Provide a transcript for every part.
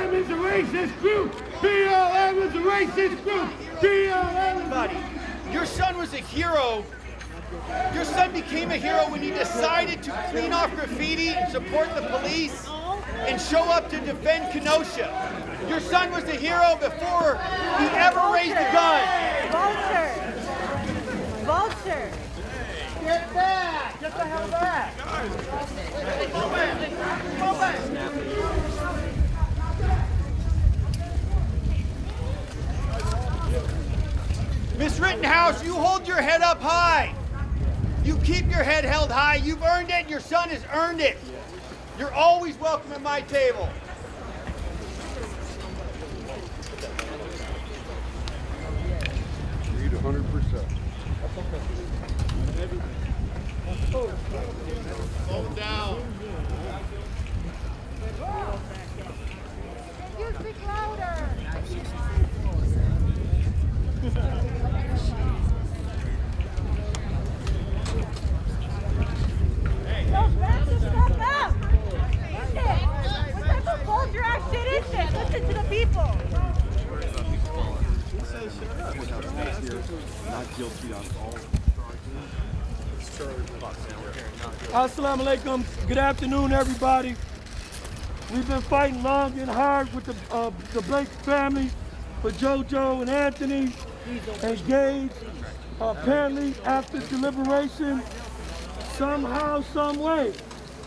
BLM is a racist group! BLM is a racist group! BLM is Buddy, your son was a hero. Your son became a hero when he decided to clean off graffiti and support the police and show up to defend Kenosha. Your son was a hero before he ever raised a gun. Vulture! Vulture! Get back! Get the hell back! Go back! Go back! Miss Rittenhouse, you hold your head up high. You keep your head held high. You've earned it. Your son has earned it. You're always welcome at my table. Agreed 100%. Hold down. You speak louder! Yo, back the stuff up! Listen! What type of vulture ass shit is this? Listen to the people! Not guilty on all Assalamu alaikum. Good afternoon, everybody. We've been fighting long and hard with the Blake family for JoJo and Anthony and Gage. Apparently, after deliberation, somehow, some way,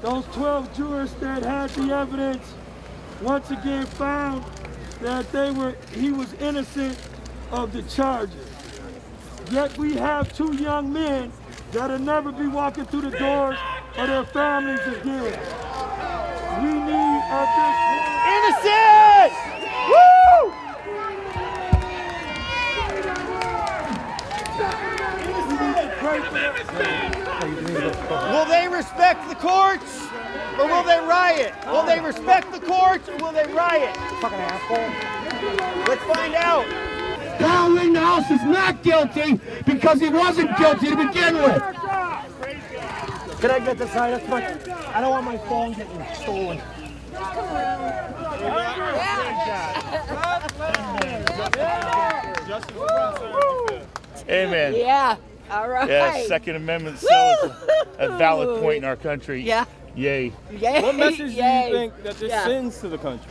those 12 jurors that had the evidence once again found that he was innocent of the charges. Yet we have two young men that'll never be walking through the doors of their families again. We need at this point... Innocent! Woo! Will they respect the courts, or will they riot? Will they respect the courts, or will they riot? Fucking asshole. Let's find out. Kyle Rittenhouse is not guilty because he wasn't guilty to begin with. Can I get this side? That's my... I don't want my phone getting stolen. Amen. Yeah, all right. Yeah, Second Amendment still is a valid point in our country. Yeah. Yay. Yay. What message do Yay. you think that this sends to the country?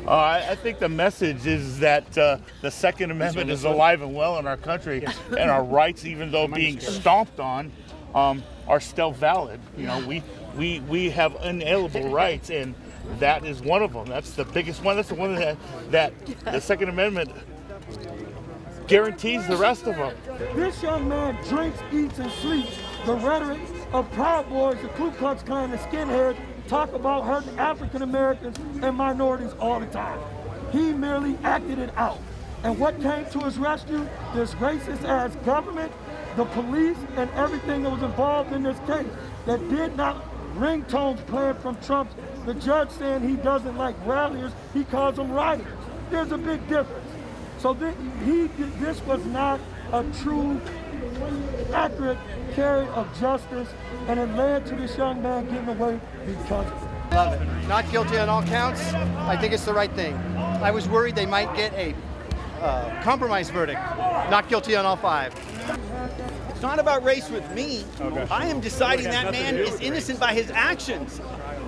I think the message is that the Second Amendment is alive and well in our country, and our rights, even though being stomped on, are still valid. You know, we have inalienable rights, and that is one of them. That's the biggest one. That's the one that the Second Amendment guarantees the rest of them. This young man drinks, eats, and sleeps the rhetoric of Proud Boys, the Ku Klux Klan, and skinheads talk about hurting African Americans and minorities all the time. He merely acted it out. And what came to his rescue? This racist ass government, the police, and everything that was involved in this case that did not ringtones playing from Trump. The judge saying he doesn't like ralliers, he calls them rioters. There's a big difference. So this was not a true, accurate carry of justice, and it led to this young man getting away because of it. Love it. Not guilty on all counts. I think it's the right thing. I was worried they might get a compromise verdict. Not guilty on all 5. It's not about race with me. Okay. I am deciding that man is innocent by his actions.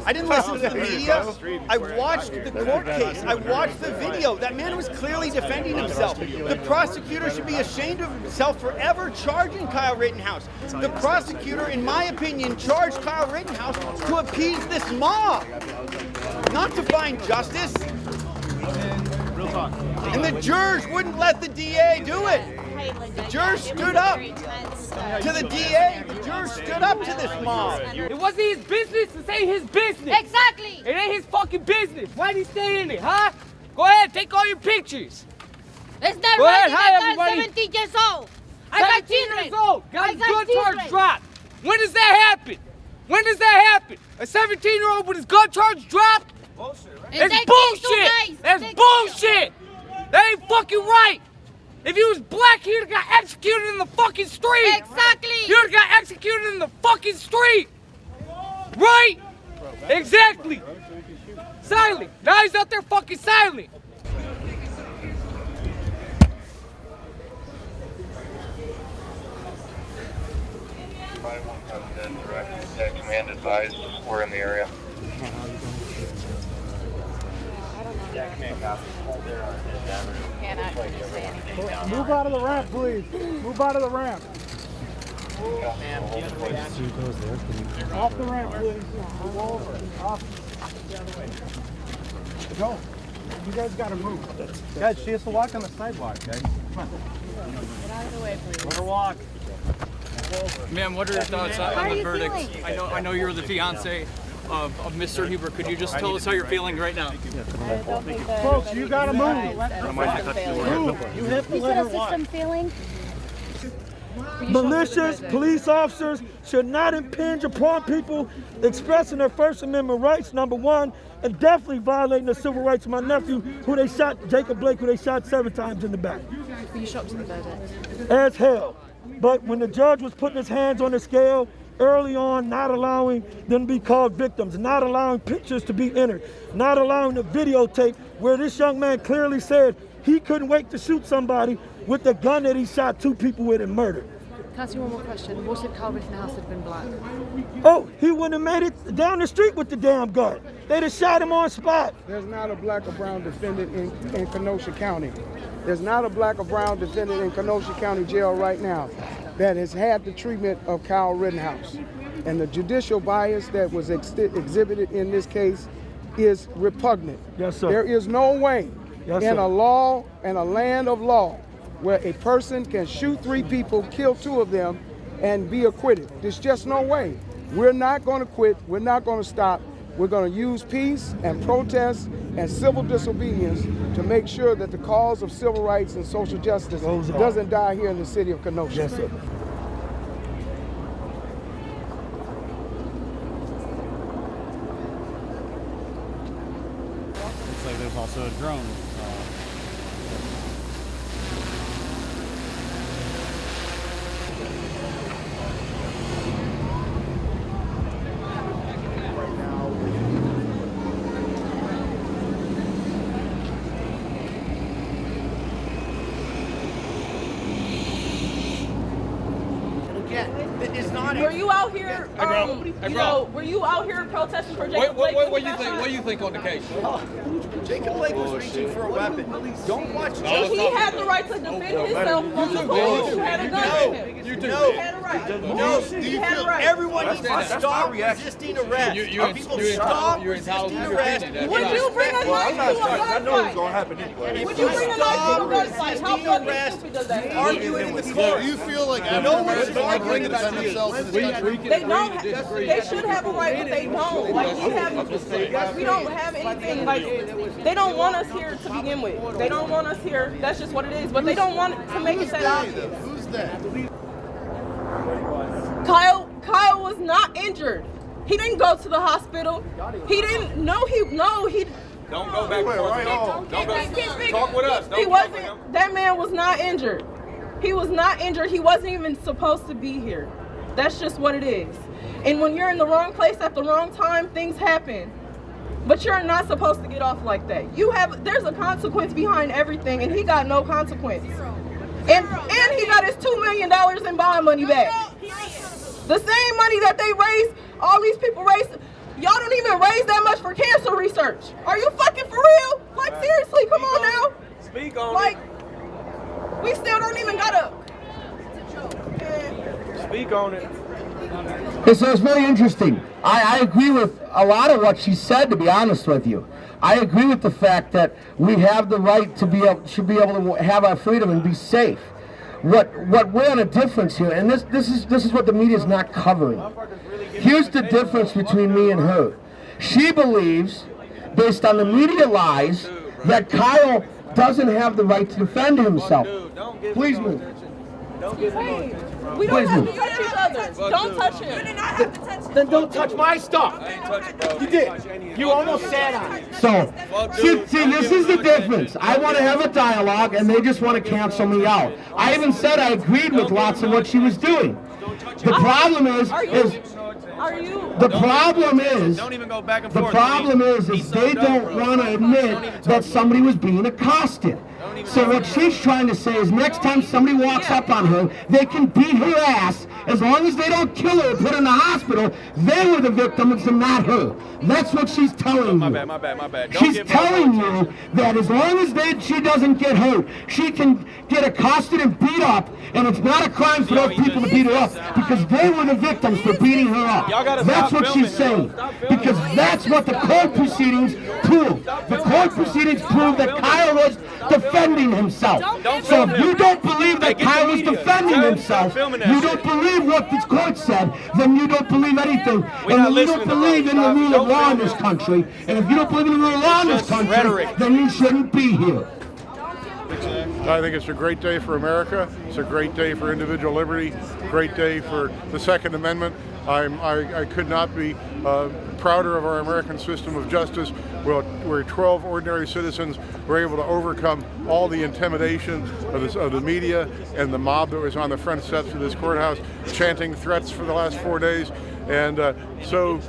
I didn't listen to the media. I watched the court case. I watched the video. That man was clearly defending himself. The prosecutor should be ashamed of himself for ever charging Kyle Rittenhouse. The prosecutor, in my opinion, charged Kyle Rittenhouse to appease this mob, not to find justice. And the jurors wouldn't let the DA do it. The jurors stood up to the DA. The jurors stood up to this mob. It wasn't his business. This ain't his business. Exactly. It ain't his fucking business. Why'd he stay in it, huh? Go ahead, take all your pictures. It's not Go right. ahead, hi, I'm everybody. 17 years old. I got 17 children. years old. Got I his got gun charge children. dropped. When does that happen? When does that happen? A 17-year-old with his gun charge dropped? And It's they bullshit. kill 2 guys. That's They bullshit. That ain't fucking right. If he was black, he'd have got executed in the fucking street. Exactly. He would have got executed in the fucking street. Right? Exactly. Silent. Now he's out there fucking silent. Command advised we're in the area. Move out of the ramp, please. Move out of the ramp. Off the ramp, please. Move over. Off. Go. You guys gotta move. Guys, she has to walk on the sidewalk, guys. Come on. Get out of the way, please. Let her walk. Ma'am, what are your thoughts How on are the you verdict? feeling? I know you're the fiance of Mr. Huber. Could you just tell us how you're feeling right now? I don't think the Folks, you gotta move. Move. You have to You let said her a walk. system failing? Malicious police officers should not impinge upon people expressing their First Amendment rights, number one, and definitely violating the civil rights of my nephew, who they shot, Jacob Blake, who they shot 7 times in the back. Were you shocked in the verdict? As hell. But when the judge was putting his hands on the scale early on, not allowing them to be called victims, not allowing pictures to be entered, not allowing the videotape where this young man clearly said he couldn't wait to shoot somebody with the gun that he shot 2 people with and murdered. Can I ask you one more question? What if Kyle Rittenhouse had been black? Oh, he wouldn't have made it down the street with the damn gun. They'd have shot him on spot. There's not a black or brown defendant in Kenosha County. There's not a black or brown defendant in Kenosha County Jail right now that has had the treatment of Kyle Rittenhouse. And the judicial bias that was exhibited in this case is repugnant. Yes, sir. There is no way Yes, in sir. a law and a land of law where a person can shoot 3 people, kill 2 of them, and be acquitted. There's just no way. We're not going to quit. We're not going to stop. We're going to use peace and protest and civil disobedience to make sure that the cause of civil rights and social justice doesn't die here in the city of Kenosha. Yes, sir. Looks like there's also a drone. Were you out here? Were you out here protesting for Jacob Blake? What do you think on the case? Jacob Blake was reaching for a weapon. Don't watch He had the right to defend himself from the police who had a gun in him. You do. He had a right. No, do you feel everyone needs to stop resisting arrest? People stop resisting arrest. Would you bring a knife to a I know it's gunfight? gonna happen anyway. Would you bring a knife to a gunfight? How fucking stupid does that? Arguing in the court. You feel like no one's arguing about themselves. They don't. They should have a right, but they don't. Like we don't have anything. Like they don't want us here to begin with. They don't want us here. That's just what it is. But they don't want to make it that obvious. Who's that? Kyle was not injured. He didn't go to the hospital. He didn't. No, he. Don't go back and forth. Don't talk with us. He wasn't. That man was not injured. He was not injured. He wasn't even supposed to be here. That's just what it is. And when you're in the wrong place at the wrong time, things happen. But you're not supposed to get off like that. There's a consequence behind everything, and he got no consequence. And he got his $2 million in bond money back. The same money that they raised, all these people raised. Y'all don't even raise that much for cancer research. Are you fucking for real? Like seriously, come on now. Speak on Like, we still don't even gotta. Speak on it. So it's very interesting. I agree with a lot of what she said, to be honest with you. I agree with the fact that we have the right to should be able to have our freedom and be safe. What we're on a difference here, and this is what the media is not covering. Here's the difference between me and her. She believes, based on the media lies, that Kyle doesn't have the right to defend himself. Please move. Hey, we don't have to touch each other. Don't touch him. You did not have to touch him. Then don't touch my stuff. I ain't touching, bro. You did. You almost sat on it. So, see, this is the difference. I want to have a dialogue, and they just want to cancel me out. I even said I agreed with lots of what she was doing. The problem is Are you? The problem is, Don't even go back and the forth. problem is they don't want to admit that somebody was being accosted. So what she's trying to say is next time somebody walks up on her, they can beat her ass as long as they don't kill her or put her in the hospital. They were the victims and not her. That's what she's telling you. My bad. Don't She's give telling you that as long as she doesn't get hurt, she can get accosted and beat up, and it's not a crime for those people to beat her up because they were the victims for beating her up. That's what she's saying. Because that's what the court proceedings prove. The court proceedings prove that Kyle was defending himself. So if you don't believe that Kyle was defending himself, you don't believe what this court said, then you don't believe anything. And you don't believe in the rule of law in this country. And if you don't believe in the rule of law in this country, then you shouldn't be here. I think it's a great day for America. It's a great day for individual liberty. Great day for the Second Amendment. I could not be prouder of our American system of justice, where 12 ordinary citizens were able to overcome all the intimidation of the media and the mob that was on the front steps of this courthouse, chanting threats for the last 4 days, and so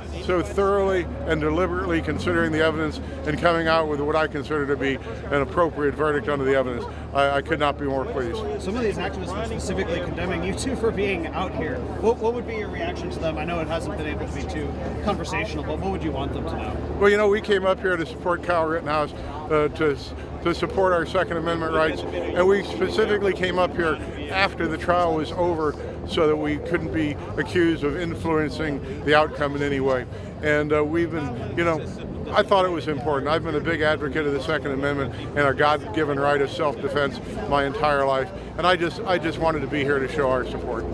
thoroughly and deliberately considering the evidence and coming out with what I consider to be an appropriate verdict under the evidence. I could not be more pleased. Some of these activists are specifically condemning you two for being out here. What would be your reaction to them? I know it hasn't been able to be too conversational, but what would you want them to know? Well, we came up here to support Kyle Rittenhouse, to support our Second Amendment rights, and we specifically came up here after the trial was over so that we couldn't be accused of influencing the outcome in any way. And we've been, I thought it was important. I've been a big advocate of the Second Amendment and our God-given right of self-defense my entire life, and I just wanted to be here to show our support.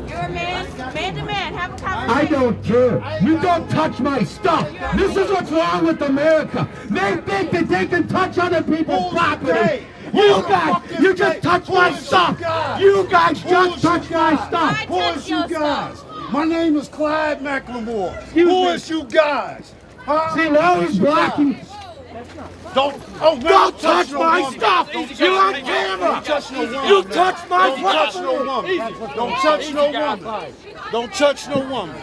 You're a man to man. Have a conversation. I don't care. You don't touch my stuff. This is what's wrong with America. They think that they can touch other people's property. You guys, you just touch my stuff. You guys just touch my stuff. Who is you guys? My name is Clyde McLemore. Who is you guys? See, now he's blocking. Don't touch my stuff! You're on camera! You touch my property! Don't touch no woman! Don't touch no woman!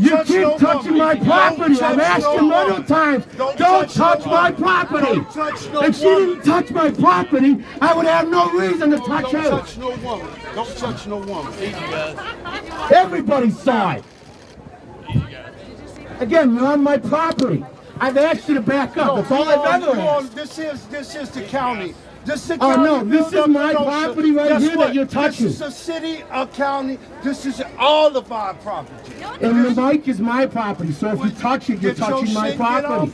You keep touching my property! I've asked you many times! Don't touch my property! If she didn't touch my property, I would have no reason to touch her! Don't touch no woman! Don't touch no woman! Everybody saw it! Again, you're on my property. I've asked you to back up. That's all I've ever asked. This is the county. This is this is my property right here that you're touching. This is a city, a county. This is all of our property. And the mic is my property, so if you touch it, you're touching my property.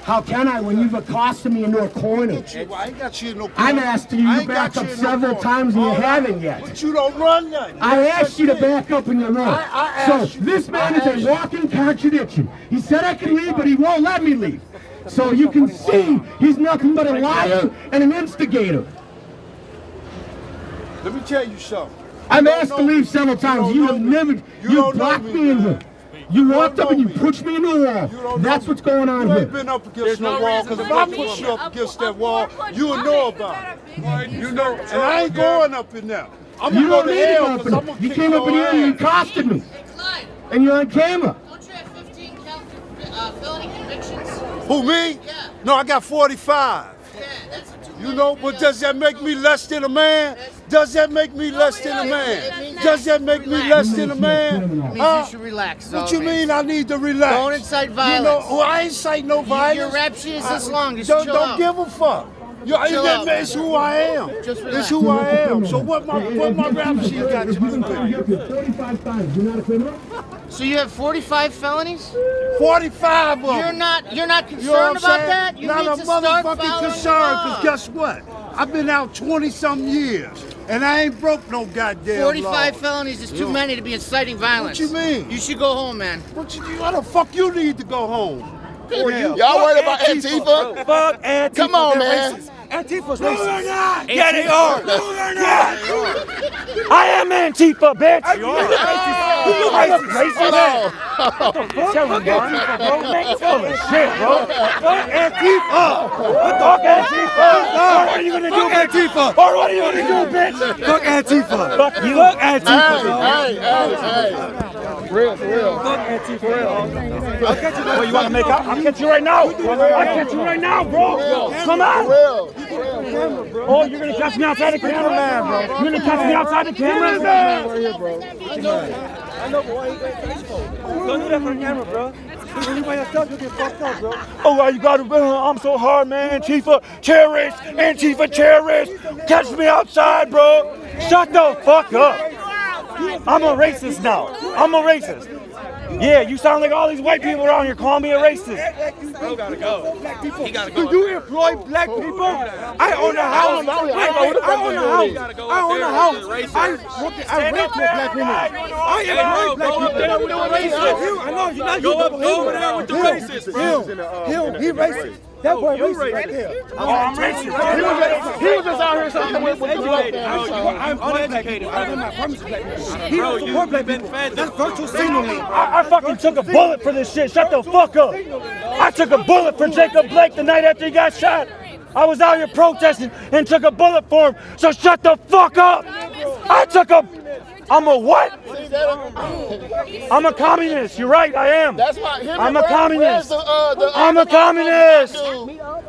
How can I when you've accosted me into a corner? I ain't got you in no corner. I'm asking you to back up several times and you haven't yet. But you don't run nothing. I asked you to back up and you're not. So this man is a walking contradiction. He said I can leave, but he won't let me leave. So you can see he's nothing but a liar and an instigator. Let me tell you something. I'm asked to leave several times. You have never, you blocked me in here. You walked up and you pushed me into a wall. That's what's going on here. You ain't been up against no wall, because if I push you up against that wall, you will know about it. You know, and I ain't going up in there. I'm You don't going to need to hell go up because in I'm there. going to You kick came up in here and you your ass. accosted me. And you're on camera. Don't you have 15 felony convictions? Who, me? Yeah. No, I got 45. Yeah, that's a too You know, but does that make me less than a man? Does that make me less than a man? Does that make me less than a man? It means you should relax. What you mean I need to relax? Don't incite violence. You know, I incite no violence. Your rap sheet is this long. Just don't chill out. give a fuck. It's who I am. It's who I am. So what my rap sheet got to do with it? 45 times. You're not a criminal? So you have 45 felonies? 45 of them. You're not concerned You know what I'm about saying? that? You Not need a to start motherfucking following concern, the law. because guess what? I've been out 20-something years, and I ain't broke no goddamn 45 law. felonies is too many to be inciting violence. What you mean? You should go home, man. Why the fuck you need to go home? Y'all worried about Antifa? Fuck Antifa. Come on, man. Antifa's No, racist. they're not. Yeah, they are. No, they're not. I am Antifa, bitch. You are. You racist. Fuck Antifa, bro. Man, you full of shit, bro. Fuck Antifa. Fuck Antifa. What are you gonna do, Antifa? Or what are you gonna do, bitch? Fuck Antifa. Fuck you. Fuck Antifa. Hey. For real, for real. For real. I'll catch you. What, you want to make out? I'll catch you right now. I'll catch you right now, bro. Come on. For real. Oh, you're going to catch me outside the camera? Man, bro. You're going to catch me outside the camera? Right here, bro. I know, but why you going crazy for? Don't do that for the camera, bro. When you by yourself, you'll get fucked up, bro. Oh, why you got to, I'm so hard, man. Antifa terrorist. Antifa terrorist. Catch me outside, bro. Shut the fuck up. I'm a racist now. I'm a racist. Yeah, you sound like all these white people around here calling me a racist. Bro gotta go. He gotta go. Do you employ black people? I own a house. I own a house. I own a house. I rape black women. I employ black people. I know you're not. Go over there with the racist, bro. He racist. That boy racist right there. Oh, I'm racist. He was just out here something with the black I'm uneducated. I'm not promised black people. He don't support black people. That's virtual signaling. I fucking took a bullet for this shit. Shut the fuck up. I took a bullet for Jacob Blake the night after he got shot. I was out here protesting and took a bullet for him. So shut the fuck up. I'm a what? I'm a communist. You're right, I am. That's why I'm a communist. I'm a communist.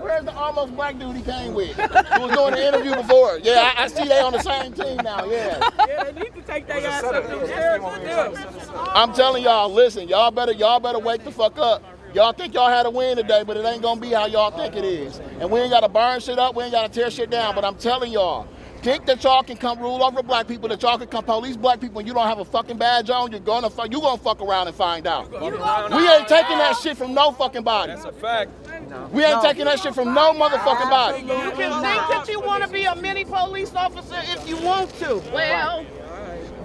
Where's the almost black dude he came with? Who was doing the interview before? Yeah, I see they on the same team now. Yeah. Yeah, they need to take their ass up in chairs. I'm telling y'all, listen, y'all better wake the fuck up. Y'all think y'all had a win today, but it ain't gonna be how y'all think it is. And we ain't gotta burn shit up, we ain't gotta tear shit down. But I'm telling y'all, think that y'all can come rule over black people, that y'all can come police black people, and you don't have a fucking badge on, you gonna fuck around and find out. We ain't taking that shit from no fucking body. That's a fact. We ain't taking that shit from no motherfucking body. You can think that you want to be a mini police officer if you want to. Well,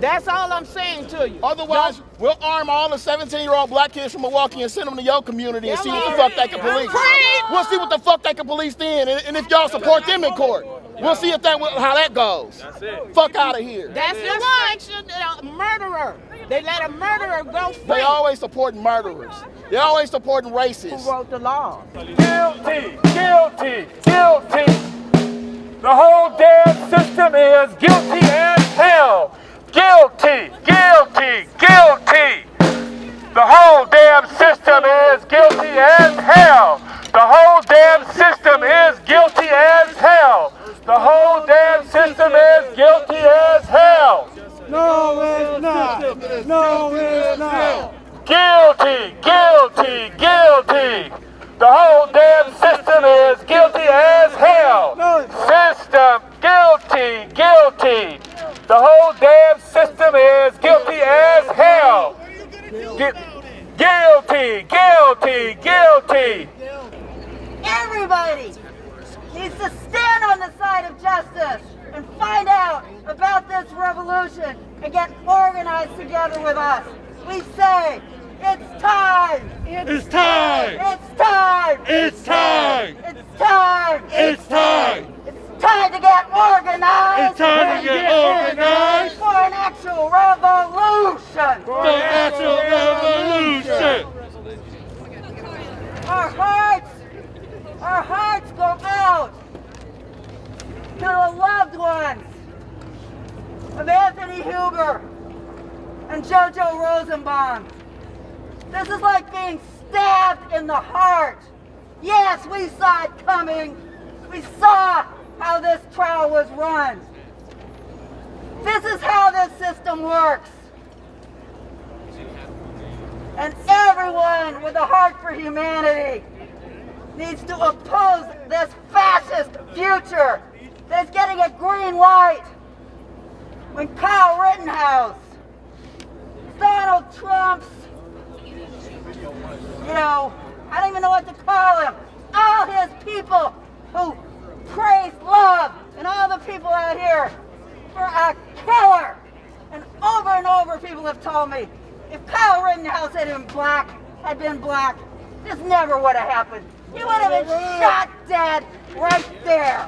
that's all I'm saying to you. Otherwise, we'll arm all the 17-year-old black kids from Milwaukee and send them to your community and see what the fuck they can police. We'll see what the fuck they can police then, and if y'all support them in court. We'll see if how that goes. That's it. Fuck out of here. That's the murderer. They let a murderer go free. They always supporting murderers. They always supporting racists. Who wrote the law? Guilty, guilty, guilty. The whole damn system is guilty as hell. Guilty, guilty, guilty. The whole damn system is guilty as hell. The whole damn system is guilty as hell. The whole damn system is guilty as hell. No, it's not. No, it's not. Guilty, guilty, guilty. The whole damn system is guilty as hell. System, guilty, guilty. The whole damn system is guilty as hell. Guilty, guilty, guilty. Everybody needs to stand on the side of justice and find out about this revolution and get organized together with us. We say, it's time. It's time. It's time. It's time. It's time. It's time. It's time to get organized. It's time to get organized. For an actual revolution. For an actual revolution. Our hearts go out to the loved ones of Anthony Huber and Jojo Rosenbaum. This is like being stabbed in the heart. Yes, we saw it coming. We saw how this trial was run. This is how this system works. And everyone with a heart for humanity needs to oppose this fascist future that's getting a green light. When Kyle Rittenhouse, Donald Trump's, I don't even know what to call him, all his people who praise love, and all the people out here for a killer. And over people have told me, if Kyle Rittenhouse had been black, this never would have happened. He would have been shot dead right there.